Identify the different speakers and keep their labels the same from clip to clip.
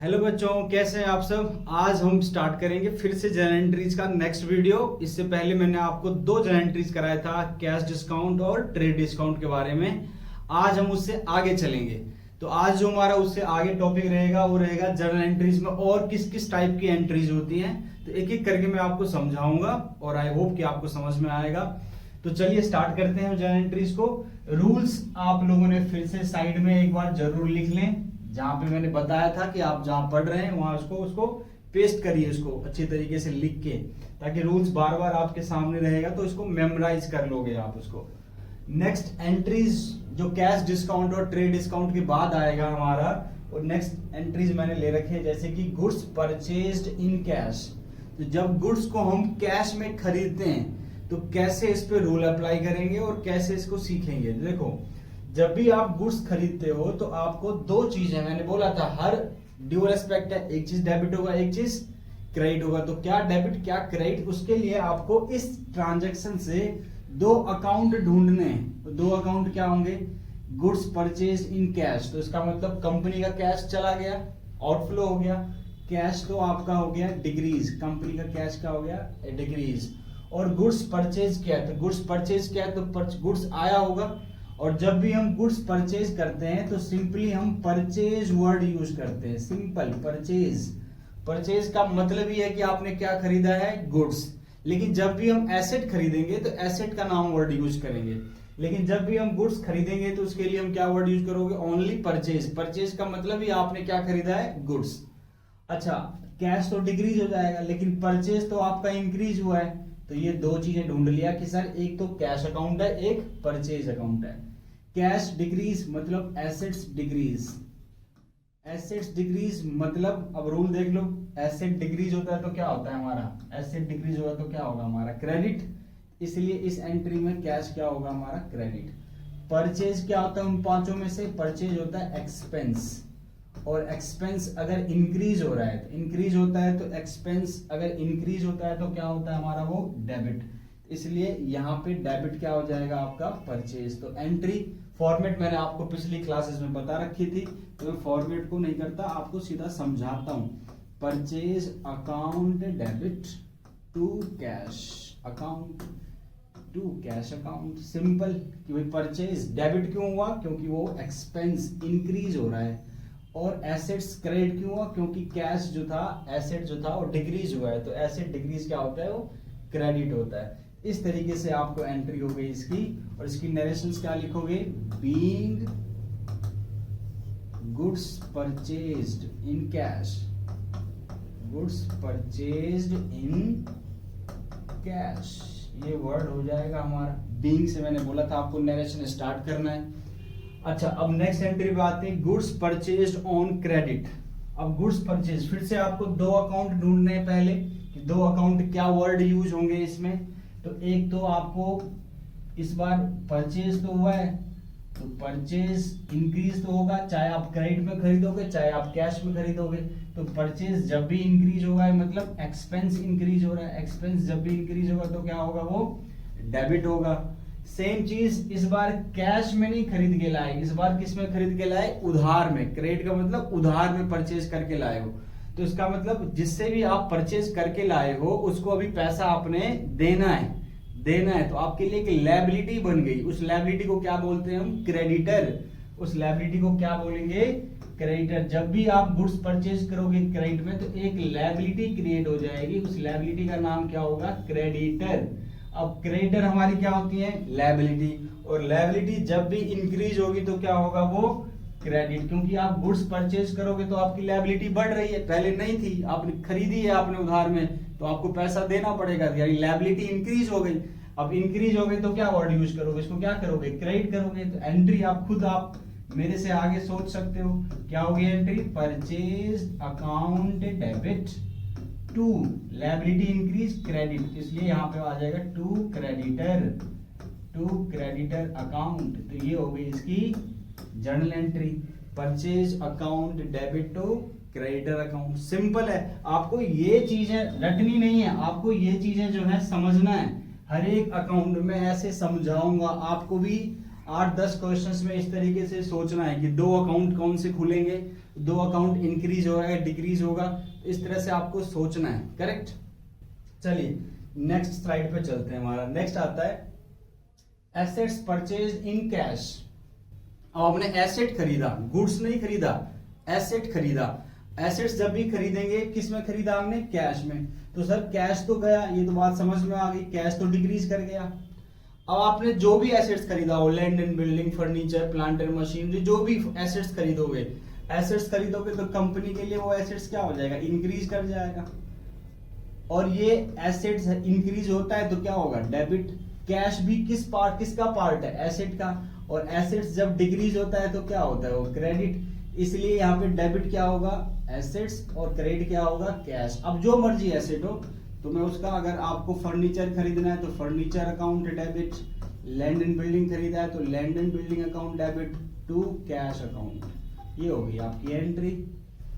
Speaker 1: Hello बच्चों, कैसे हैं आप सब। आज हम स्टार्ट करेंगे फिर से जर्नल एंट्रीज का नेक्स्ट वीडियो। इससे पहले मैंने आपको दो जर्नल एंट्रीज कराया था, कैश डिस्काउंट और ट्रेड डिस्काउंट के बारे में। आज हम उससे आगे चलेंगे। तो आज जो हमारा उससे आगे टॉपिक रहेगा वो रहेगा जर्नल एंट्रीज में और किस किस टाइप की एंट्रीज होती हैं। तो एक एक करके मैं आपको समझाऊंगा और आई होप कि आपको समझ में आएगा। तो चलिए स्टार्ट करते हैं जर्नल एंट्रीज को। रूल्स आप लोगों ने फिर से साइड में एक बार जरूर लिख लें। जहां पे मैंने बताया था कि आप जहां पढ़ रहे हैं वहां उसको पेस्ट करिए, उसको अच्छी तरीके से लिख के, ताकि रूल्स बार बार आपके सामने रहेगा तो इसको मेमोराइज कर लोगे आप उसको। नेक्स्ट एंट्रीज जो कैश डिस्काउंट और ट्रेड डिस्काउंट के बाद आएगा हमारा, और नेक्स्ट एंट्रीज मैंने ले रखे हैं जैसे कि गुड्स परचेज्ड इन कैश। तो जब गुड्स को हम कैश में खरीदते हैं तो कैसे इस पे रूल अप्लाई करेंगे और कैसे इसको सीखेंगे। देखो, जब भी आप गुड्स खरीदते हो तो आपको दो चीजें, मैंने बोला था हर ड्यू रेस्पेक्ट है, एक चीज डेबिट होगा एक चीज क्रेडिट होगा। तो क्या डेबिट क्या क्रेडिट, उसके लिए आपको इस ट्रांजैक्शन से दो अकाउंट ढूंढने हैं। तो दो अकाउंट क्या होंगे, गुड्स परचेज इन कैश, तो इसका मतलब कंपनी का कैश चला गया, आउटफ्लो हो गया। कैश तो आपका हो गया डिक्रीज, कंपनी का कैश क्या हो गया डिक्रीज। और गुड्स परचेज क्या है, तो गुड्स परचेज क्या है, तो गुड्स आया होगा। और जब भी हम गुड्स परचेज करते हैं तो सिंपली हम परचेज वर्ड यूज करते हैं, सिंपल परचेज। परचेज का मतलब ही है कि आपने क्या खरीदा है, गुड्स। लेकिन जब भी हम एसेट खरीदेंगे तो एसेट का नाम वर्ड यूज करेंगे। लेकिन जब भी हम गुड्स खरीदेंगे तो उसके लिए हम क्या वर्ड यूज करोगे, ओनली परचेज। परचेज का मतलब ही आपने क्या खरीदा है, गुड्स। अच्छा, कैश तो डिक्रीज हो जाएगा लेकिन परचेज तो आपका इंक्रीज हुआ है। तो ये दो चीजें ढूंढ लिया कि सर एक तो कैश अकाउंट है, एक परचेज अकाउंट है। कैश डिक्रीज मतलब एसेट्स डिक्रीज। एसेट्स डिक्रीज मतलब अब रूल देख लो, एसेट डिक्रीज होता है तो क्या होता है हमारा, एसेट डिक्रीज होगा तो क्या होगा हमारा क्रेडिट। इसलिए इस एंट्री में कैश क्या होगा हमारा क्रेडिट। परचेज क्या होता है उन पांचों में से, परचेज होता है एक्सपेंस। और एक्सपेंस अगर इंक्रीज हो रहा है तो इंक्रीज होता है, तो एक्सपेंस अगर इंक्रीज होता है तो क्या होता है हमारा वो डेबिट। इसलिए यहाँ पे डेबिट क्या हो जाएगा आपका परचेज। तो एंट्री फॉर्मेट मैंने आपको पिछली क्लासेस में बता रखी थी, तो मैं फॉर्मेट को नहीं करता, आपको सीधा समझाता हूं। Purchase account debit to cash account, to cash account. Simple कि भाई परचेज डेबिट क्यों हुआ, क्योंकि वो एक्सपेंस इंक्रीज हो रहा है। और एसेट्स क्रेडिट क्यों हुआ, क्योंकि कैश जो था, एसेट जो था वो डिक्रीज हुआ है। तो एसेट डिक्रीज क्या होता है, वो क्रेडिट होता है। इस तरीके से आपको एंट्री हो गई इसकी। और इसकी नरेशंस क्या लिखोगे, being goods purchased in cash, goods purchased in cash, ये वर्ड हो जाएगा हमारा। बीइंग से मैंने बोला था आपको नरेशन स्टार्ट करना है। अच्छा, अब नेक्स्ट एंट्री पे आते हैं, गुड्स परचेज्ड ऑन क्रेडिट। अब गुड्स परचेज, फिर से आपको दो अकाउंट ढूंढने हैं पहले कि दो अकाउंट क्या वर्ड यूज होंगे इसमें। तो एक तो आपको इस बार परचेज तो हुआ है तो परचेज इंक्रीज तो होगा, चाहे आप क्रेडिट में खरीदोगे चाहे आप कैश में खरीदोगे। तो परचेज जब भी इंक्रीज होगा मतलब एक्सपेंस इंक्रीज हो रहा है, एक्सपेंस जब भी इंक्रीज होगा तो क्या होगा, वो डेबिट होगा। सेम चीज इस बार कैश में नहीं खरीद के लाए, इस बार किस में खरीद के लाए, उधार में। क्रेडिट का मतलब उधार में परचेज करके लाए हो, तो इसका मतलब जिससे भी आप परचेज करके लाए हो उसको अभी पैसा आपने देना है। तो आपके लिए एक लायबिलिटी बन गई। उस लायबिलिटी को क्या बोलते हैं हम, क्रेडिटर। उस लायबिलिटी को क्या बोलेंगे, क्रेडिटर। जब भी आप गुड्स परचेज करोगे क्रेडिट में तो एक लायबिलिटी क्रिएट हो जाएगी, उस लायबिलिटी का नाम क्या होगा, क्रेडिटर। अब क्रेडिटर हमारी क्या होती है, लायबिलिटी। और लायबिलिटी जब भी इंक्रीज होगी तो क्या होगा, वो क्रेडिट। क्योंकि आप गुड्स परचेज करोगे तो आपकी लायबिलिटी बढ़ रही है, पहले नहीं थी, आपने खरीदी है आपने उधार में तो आपको पैसा देना पड़ेगा, यानी लायबिलिटी इंक्रीज हो गई। अब इंक्रीज हो गई तो क्या वर्ड यूज करोगे, इसको क्या करोगे, क्रेडिट करोगे। तो एंट्री आप खुद आप मेरे से आगे सोच सकते हो, क्या होगी entry, purchase account debit to liability increase credit. इसलिए यहाँ पे आ जाएगा टू क्रेडिटर अकाउंट। तो ये हो गई इसकी journal entry, purchase account debit to creditor account. Simple है, आपको ये चीजें रटनी नहीं है, आपको ये चीजें जो है समझना है। हर एक अकाउंट में ऐसे समझाऊंगा, आपको भी 8-10 क्वेश्चंस में इस तरीके से सोचना है कि दो अकाउंट कौन से खुलेंगे, दो अकाउंट इंक्रीज होगा या डिक्रीज होगा, इस तरह से आपको सोचना है, करेक्ट। चलिए नेक्स्ट स्लाइड पे चलते हैं। हमारा नेक्स्ट आता है एसेट्स परचेज इन कैश। अब आपने एसेट खरीदा, गुड्स नहीं खरीदा, एसेट खरीदा। एसेट्स जब भी खरीदेंगे किस में खरीदा हमने, कैश में। तो सर कैश तो गया, ये तो बात समझ में आ गई, कैश तो डिक्रीज कर गया। अब आपने जो भी एसेट्स खरीदा हो, land and building, furniture, plant and machinery, जो भी एसेट्स खरीदोगे तो कंपनी के लिए वो एसेट्स क्या हो जाएगा, इंक्रीज कर जाएगा। और ये एसेट्स इंक्रीज होता है तो क्या होगा, डेबिट। कैश भी किसका पार्ट है, एसेट का। और एसेट्स जब डिक्रीज होता है तो क्या होता है, वो क्रेडिट। इसलिए यहाँ पे डेबिट क्या होगा, एसेट्स, और क्रेडिट क्या होगा, कैश। अब जो मर्जी एसेट हो तो मैं उसका, अगर आपको फर्नीचर खरीदना है तो furniture account debit, land and building खरीदा है तो land and building account debit to cash account. ये होगी आपकी एंट्री।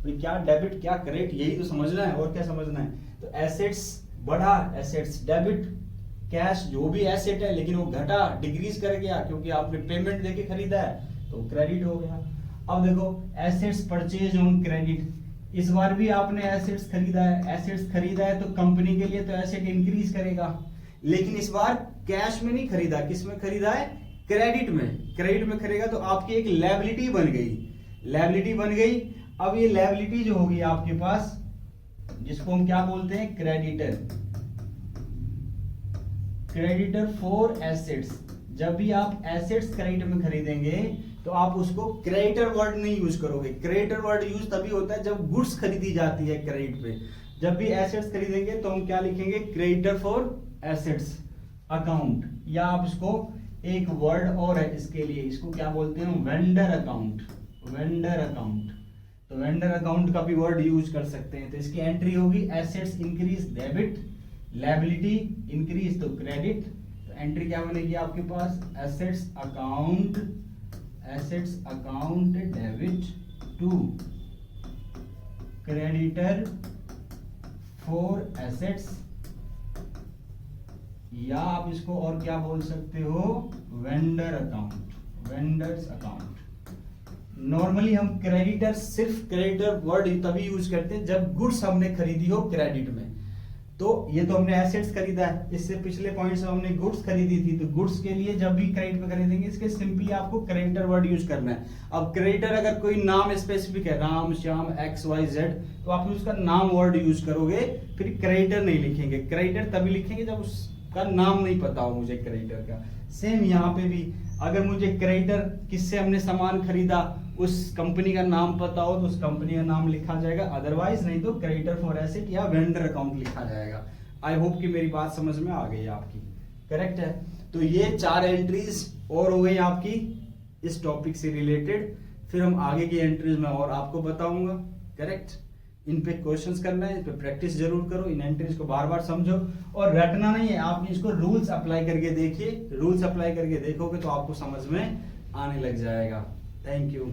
Speaker 1: क्या डेबिट क्या क्रेडिट, यही तो समझना है, और क्या समझना है। तो एसेट्स बढ़ा, एसेट्स डेबिट, कैश जो भी एसेट है लेकिन वो घटा, डिक्रीज कर गया क्योंकि आपने पेमेंट देके खरीदा है तो क्रेडिट हो गया। अब देखो एसेट्स परचेज ऑन क्रेडिट, इस बार भी आपने एसेट्स खरीदा है। एसेट्स खरीदा है तो कंपनी के लिए तो एसेट इंक्रीज करेगा, लेकिन इस बार कैश में नहीं खरीदा, किस में खरीदा है, क्रेडिट में। क्रेडिट में खरीदेगा तो आपकी एक लायबिलिटी बन गई, लायबिलिटी बन गई। अब ये लायबिलिटी जो होगी आपके पास, जिसको हम क्या बोलते हैं, क्रेडिटर। Creditor for assets. जब भी आप एसेट्स क्रेडिट में खरीदेंगे तो आप उसको क्रेडिटर वर्ड नहीं यूज करोगे। क्रेडिटर वर्ड यूज तभी होता है जब गुड्स खरीदी जाती है क्रेडिट पे। जब भी एसेट्स खरीदेंगे तो हम क्या लिखेंगे, क्रेडिटर फॉर एसेट्स अकाउंट, या आप इसको एक वर्ड और है इसके लिए, इसको क्या बोलते हैं, वेंडर अकाउंट। वेंडर अकाउंट, तो वेंडर अकाउंट का भी वर्ड यूज कर सकते हैं। तो इसकी एंट्री होगी assets increase debit, liability increase तो क्रेडिट। तो एंट्री क्या बनेगी आपके पास, assets account debit to creditor for assets, या आप इसको और क्या बोल सकते हो, vendor account, vendors account. Normally हम क्रेडिटर, सिर्फ क्रेडिटर वर्ड तभी यूज करते हैं जब गुड्स हमने खरीदी हो क्रेडिट में। तो ये तो हमने एसेट्स खरीदा है, इससे पिछले पॉइंट से हमने गुड्स खरीदी थी, तो गुड्स के लिए जब भी क्रेडिट में खरीदेंगे इसके सिंपली आपको क्रेडिटर वर्ड यूज करना है। अब क्रेडिटर अगर कोई नाम स्पेसिफिक है, राम श्याम XYZ, तो आप उसका नाम वर्ड यूज करोगे, फिर क्रेडिटर नहीं लिखेंगे। क्रेडिटर तभी लिखेंगे जब उसका नाम नहीं पता हो मुझे क्रेडिटर का। सेम यहाँ पे भी, अगर मुझे क्रेडिटर किससे हमने सामान खरीदा उस कंपनी का नाम पता हो तो उस कंपनी का नाम लिखा जाएगा, अदरवाइज नहीं तो क्रेडिटर फॉर एसेट या वेंडर अकाउंट लिखा जाएगा। आई होप कि मेरी बात समझ में आ गई आपकी, करेक्ट है। तो ये 4 एंट्रीज और हो गई आपकी इस टॉपिक से रिलेटेड। फिर हम आगे की एंट्रीज में और आपको बताऊंगा, करेक्ट। इन पे क्वेश्चंस करना है, इस पे प्रैक्टिस जरूर करो, इन एंट्रीज को बार बार समझो और रटना नहीं है, आप इसको रूल्स अप्लाई करके देखिए। रूल्स अप्लाई करके देखोगे तो आपको समझ में आने लग जाएगा। Thank you.